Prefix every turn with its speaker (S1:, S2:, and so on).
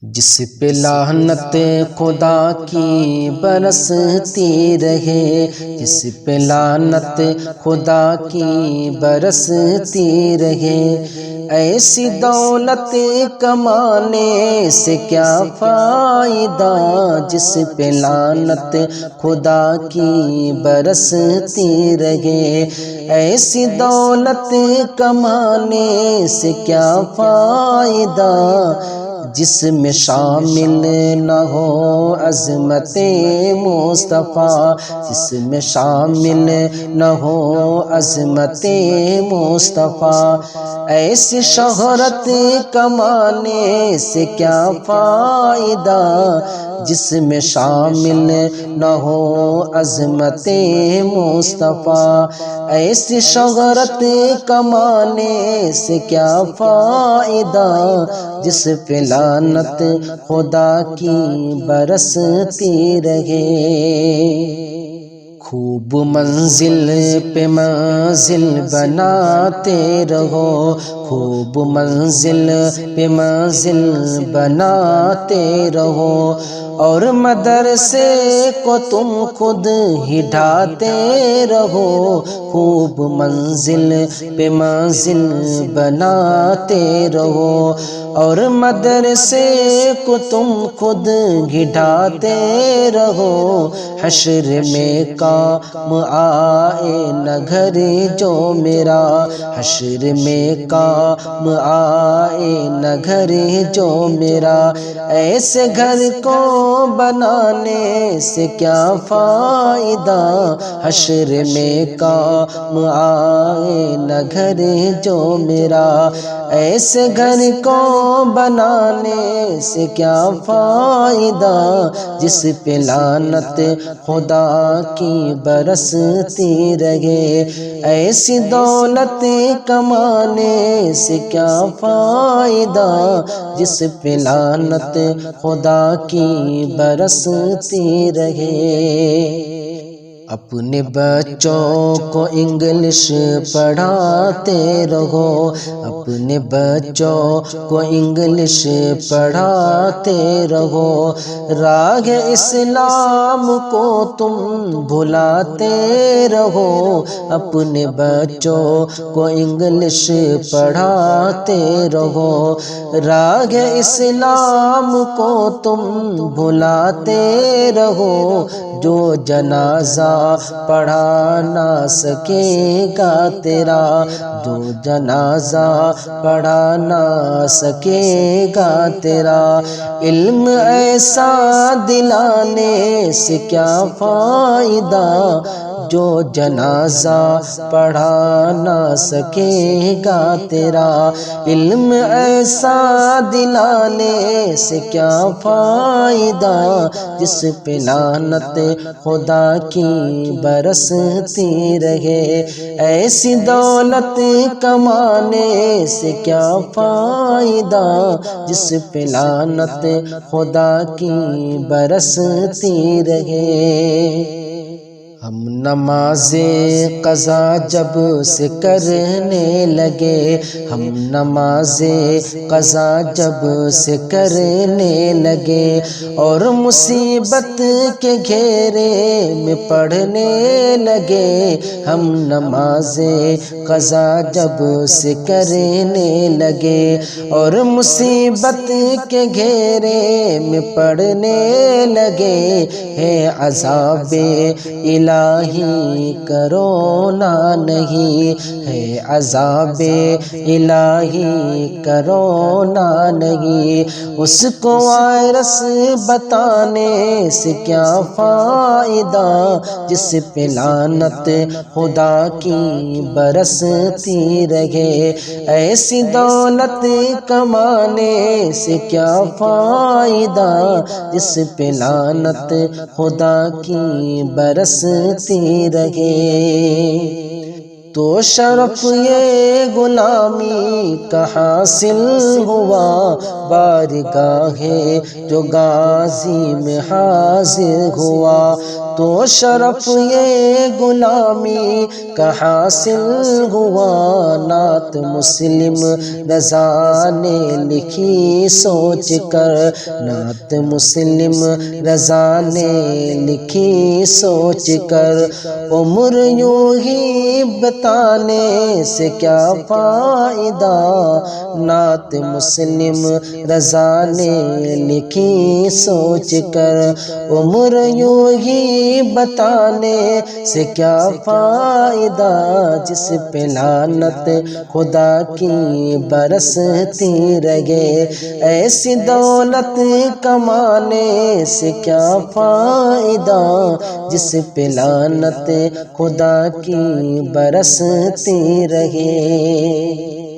S1: جس پہ لعنت خدا کی برستی رہے، جس پہ لعنت خدا کی برستی رہے، ایسی دولت کمانے سے کیا فائدہ، جس پہ لعنت خدا کی برستی رہے، ایسی دولت کمانے سے کیا فائدہ، جس میں شامل نہ ہو عظمت مصطفیٰ، جس میں شامل نہ ہو عظمت مصطفیٰ، ایسی شہرت کمانے سے کیا فائدہ، جس میں شامل نہ ہو عظمت مصطفیٰ، ایسی شہرت کمانے سے کیا فائدہ، جس پہ لعنت خدا کی برستی رہے۔ خوب منزل پہ منزل بناتے رہو، خوب منزل پہ منزل بناتے رہو، اور مدرسے کو تم خود ہی ڈھاتے رہو، خوب منزل پہ منزل بناتے رہو، اور مدرسے کو تم خود ہی ڈھاتے رہو، حشر میں کام آئے نہ گھر جو میرا، حشر میں کام آئے نہ گھر جو میرا، ایسے گھر کو بنانے سے کیا فائدہ، حشر میں کام آئے نہ گھر جو میرا، ایسے گھر کو بنانے سے کیا فائدہ، جس پہ لعنت خدا کی برستی رہے، ایسی دولت کمانے سے کیا فائدہ، جس پہ لعنت خدا کی برستی رہے۔ اپنے بچوں کو انگلش پڑھاتے رہو، اپنے بچوں کو انگلش پڑھاتے رہو، راہ اسلام کو تم بھلاتے رہو، اپنے بچوں کو انگلش پڑھاتے رہو، راہ اسلام کو تم بھلاتے رہو، جو جنازہ پڑھا نہ سکے گا تیرا، جو جنازہ پڑھا نہ سکے گا تیرا، علم ایسا دلانے سے کیا فائدہ، جو جنازہ پڑھا نہ سکے گا تیرا، علم ایسا دلانے سے کیا فائدہ، جس پہ لعنت خدا کی برستی رہے، ایسی دولت کمانے سے کیا فائدہ، جس پہ لعنت خدا کی برستی رہے۔ ہم نماز قضا جب سے کرنے لگے، ہم نماز قضا جب سے کرنے لگے، اور مصیبت کے گھیرے میں پڑھنے لگے، ہم نماز قضا جب سے کرنے لگے، اور مصیبت کے گھیرے میں پڑھنے لگے، ہے عذاب الہی کرونا نہیں، ہے عذاب الہی کرونا نہیں، اس کو وائرس بتانے سے کیا فائدہ، جس پہ لعنت خدا کی برستی رہے، ایسی دولت کمانے سے کیا فائدہ، جس پہ لعنت خدا کی برستی رہے۔ تو شرف یہ غلامی کا حاصل ہوا، بارگاہ جو غازی میں حاضر ہوا، تو شرف یہ غلامی کا حاصل ہوا، نعت مسلم رضا نے لکھی سوچ کر، نعت مسلم رضا نے لکھی سوچ کر، عمر یوں ہی بتانے سے کیا فائدہ، نعت مسلم رضا نے لکھی سوچ کر، عمر یوں ہی بتانے سے کیا فائدہ، جس پہ لعنت خدا کی برستی رہے، ایسی دولت کمانے سے کیا فائدہ، جس پہ لعنت خدا کی برستی رہے۔